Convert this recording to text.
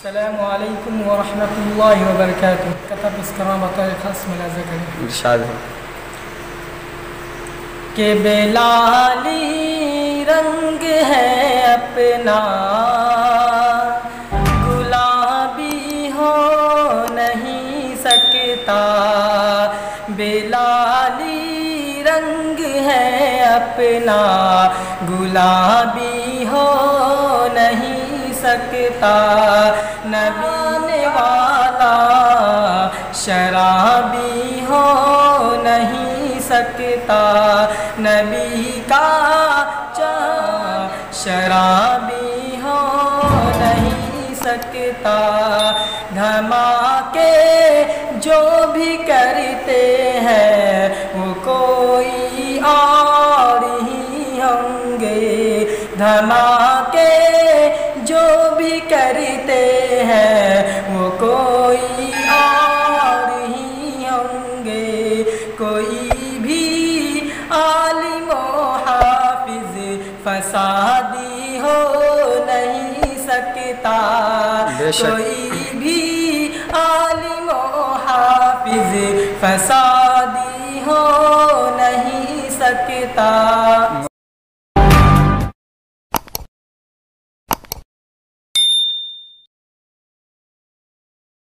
السلام علیکم ورحمۃ اللہ وبرکاتہ. کتب اس کرام بطور خاص ملاحظہ کریں. ارشاد ہے کہ بلالی رنگ ہے اپنا گلابی ہو نہیں سکتا. بلالی رنگ ہے اپنا گلابی ہو نہیں سکتا. نبی والا شرابی ہو نہیں سکتا. نبی کا شرابی ہو نہیں سکتا. دھماکے جو بھی کرتے ہیں وہ کوئی اور ہی ہوں گے. دھماکے جو بھی کرتے ہیں وہ کوئی اور ہی ہوں گے. کوئی بھی عالم و حافظ فسادی ہو نہیں سکتا. کوئی بھی عالم و حافظ فسادی ہو نہیں سکتا.